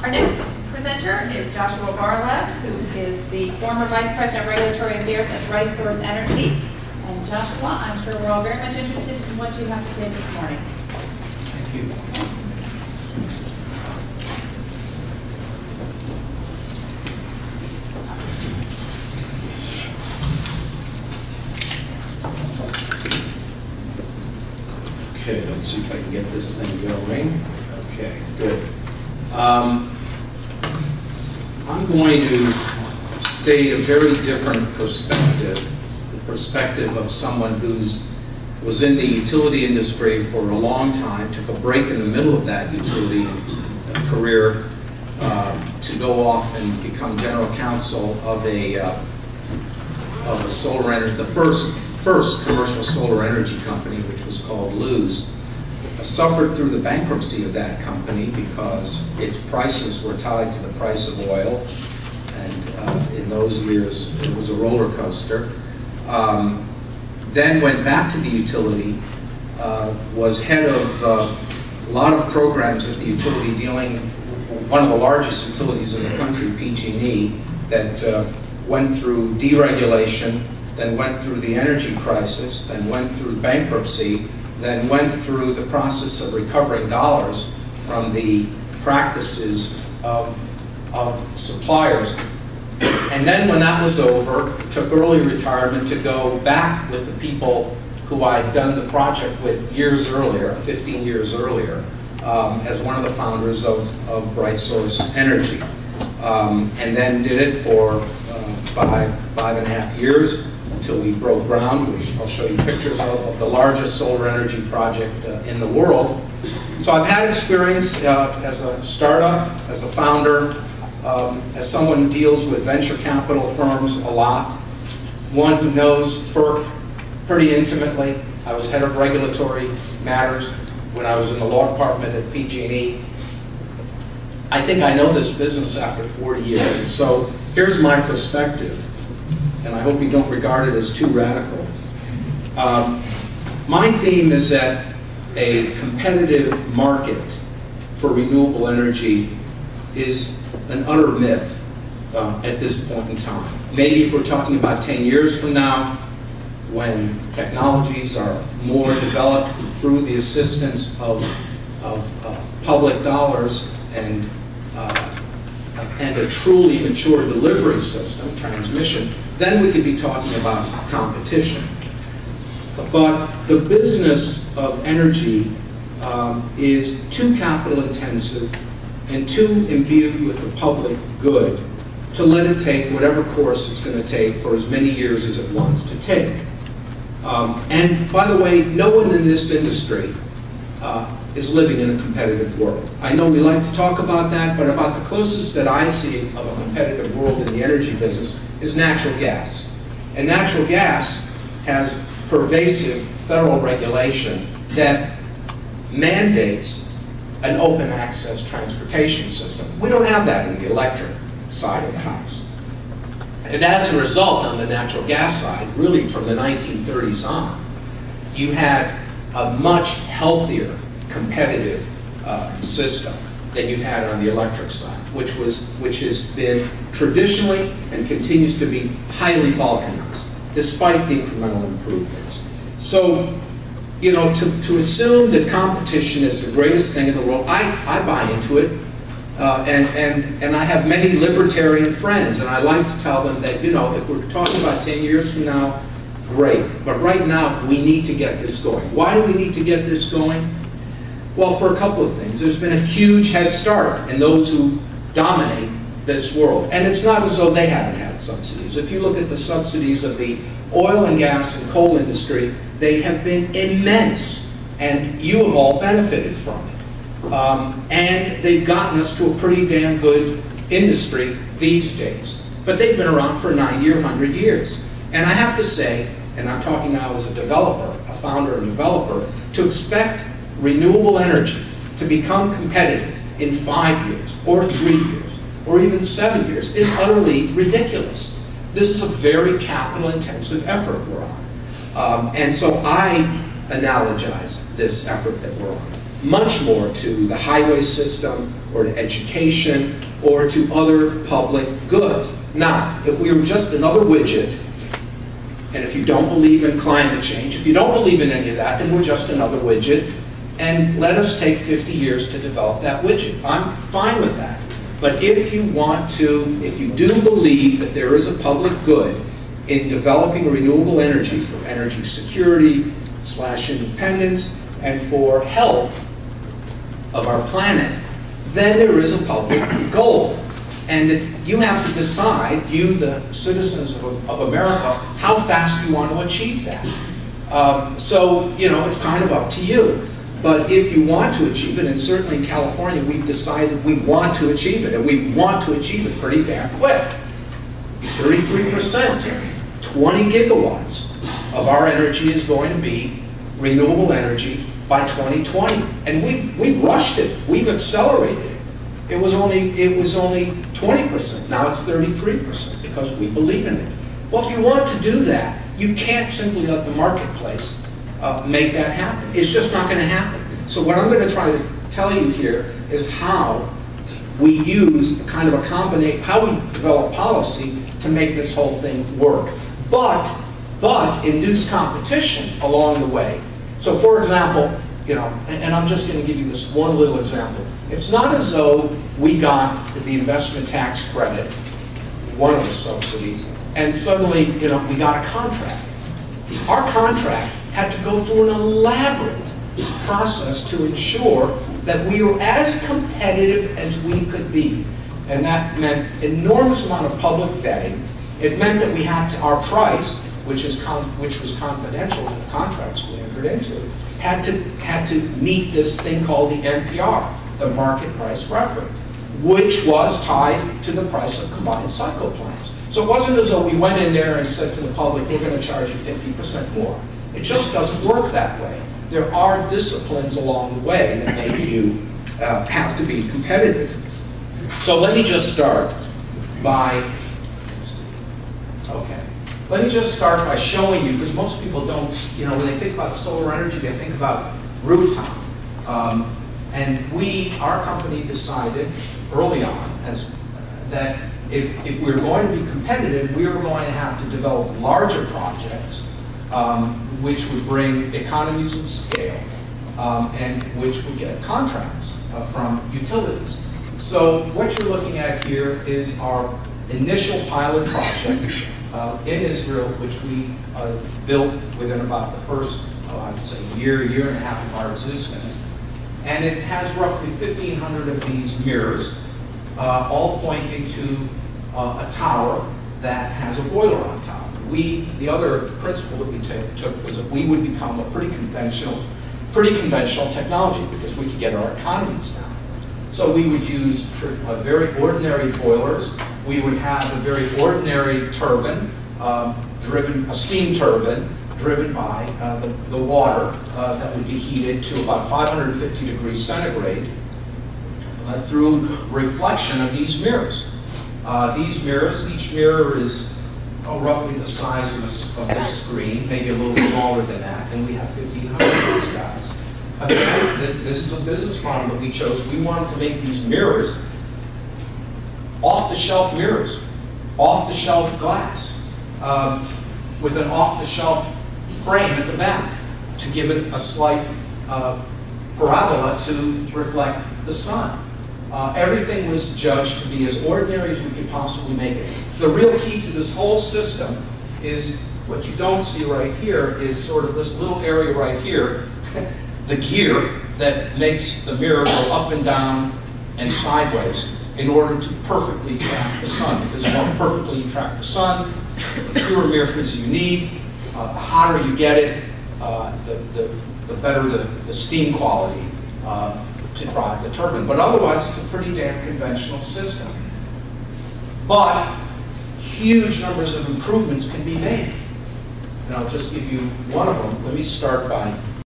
Our next presenter is Joshua Bar-Lev, who is the former Vice President of Regulatory Affairs at Rice Source Energy. And Joshua, I'm sure we're all very much interested in what you have to say this morning. Thank you. Okay, let's see if I can get this thing going. Okay, good. I'm going to state a very different perspective, the perspective of someone was in the utility industry for a long time, took a break in the middle of that utility career to go off and become general counsel of a solar energy, the first commercial solar energy company, which was called Luz. Suffered through the bankruptcy of that company because its prices were tied to the price of oil, and in those years it was a roller coaster. Then went back to the utility, was head of a lot of programs at the utility dealing, one of the largest utilities in the country, PG&E, that went through deregulation, then went through the energy crisis, then went through bankruptcy, then went through the process of recovering dollars from the practices of suppliers. And then when that was over, took early retirement to go back with the people who I'd done the project with years earlier, 15 years earlier, as one of the founders of Bright Source Energy. And then did it for 5.5 years, until we broke ground, which I'll show you pictures of the largest solar energy project in the world. So I've had experience as a startup, as a founder, as someone who deals with venture capital firms a lot, one who knows FERC pretty intimately. I was head of regulatory matters when I was in the law department at PG&E. I think I know this business after 40 years, and so here's my perspective. And I hope you don't regard it as too radical. My theme is that a competitive market for renewable energy is an utter myth at this point in time. Maybe if we're talking about 10 years from now, when technologies are more developed through the assistance of public dollars and a truly mature delivery system, transmission, then we could be talking about competition. But the business of energy is too capital intensive and too imbued with the public good to let it take whatever course it's going to take for as many years as it wants to take. And by the way, no one in this industry is living in a competitive world. I know we like to talk about that, but about the closest that I see of a competitive world in the energy business is natural gas. And natural gas has pervasive federal regulation that mandates an open access transportation system. We don't have that in the electric side of the house. And as a result, on the natural gas side, really from the 1930s on, you had a much healthier competitive system than you've had on the electric side, which has been traditionally and continues to be highly balkanized, despite the incremental improvements. So, you know, to assume that competition is the greatest thing in the world, I buy into it, and I have many libertarian friends, and I like to tell them that, you know, if we're talking about 10 years from now, great, but right now we need to get this going. Why do we need to get this going? Well, for a couple of things. There's been a huge head start in those who dominate this world. And it's not as though they haven't had subsidies. If you look at the subsidies of the oil and gas and coal industry, they have been immense. And you have all benefited from it. And they've gotten us to a pretty damn good industry these days. But they've been around for 90 or 100 years. And I have to say, and I'm talking now as a developer, a founder and developer, to expect renewable energy to become competitive in 5 years, or 3 years, or even 7 years is utterly ridiculous. This is a very capital-intensive effort we're on. And so I analogize this effort that we're on. much more to the highway system or to education or to other public goods. Now, if we were just another widget, and if you don't believe in climate change, if you don't believe in any of that, then we're just another widget, and let us take 50 years to develop that widget. I'm fine with that. But if you want to, if you do believe that there is a public good in developing renewable energy for energy security / independence and for health of our planet, then there is a public goal. And you have to decide, you the citizens of America, how fast you want to achieve that. So, you know, it's kind of up to you. But if you want to achieve it, and certainly in California we've decided we want to achieve it, and we want to achieve it pretty damn quick. 33%, 20 gigawatts of our energy is going to be renewable energy by 2020. And we've rushed it, we've accelerated it. It was only 20%, now it's 33% because we believe in it. Well, if you want to do that, you can't simply let the marketplace make that happen. It's just not going to happen. So what I'm going to try to tell you here is how we use kind of a combination, how we develop policy to make this whole thing work. But induce competition along the way. So for example, you know, and I'm just going to give you this one little example. It's not as though we got the investment tax credit, one of the subsidies, and suddenly, you know, we got a contract. Our contract had to go through an elaborate process to ensure that we were as competitive as we could be. And that meant enormous amount of public vetting. It meant that we had to, our price, which was confidential in the contracts we entered into, had to meet this thing called the NPR, the market price reference, which was tied to the price of combined cycle plants. So it wasn't as though we went in there and said to the public, we're going to charge you 50% more. It just doesn't work that way. There are disciplines along the way that make you have to be competitive. So let me just start by, let me just start by showing you, because most people don't, you know, when they think about solar energy, they think about rooftop. And our company decided early on that if we were going to be competitive, we were going to have to develop larger projects, which would bring economies of scale, and which would get contracts from utilities. So what you're looking at here is our initial pilot project in Israel, which we built within about the first, I would say, year and a half of our existence. And it has roughly 1,500 of these mirrors, all pointing to a tower that has a boiler on top. The other principle that we took was that we would become a pretty conventional technology because we could get our economies down. So we would use very ordinary boilers. We would have a very ordinary turbine, a steam turbine, driven by the water that would be heated to about 550 degrees centigrade through reflection of these mirrors. Each mirror is roughly the size of this screen, maybe a little smaller than that, and we have 1,500 of these guys. Again, this is a business model that we chose. We wanted to make these mirrors off-the-shelf mirrors, off-the-shelf glass, with an off-the-shelf frame at the back to give it a slight parabola to reflect the sun. Everything was judged to be as ordinary as we could possibly make it. The real key to this whole system is what you don't see right here is sort of this little area right here, the gear that makes the mirror go up and down and sideways in order to perfectly track the sun. Because the more perfectly you track the sun, the fewer mirrors you need, the hotter you get it, the better the steam quality to drive the turbine. But otherwise, it's a pretty damn conventional system. But huge numbers of improvements can be made. And I'll just give you one of them. Let me start by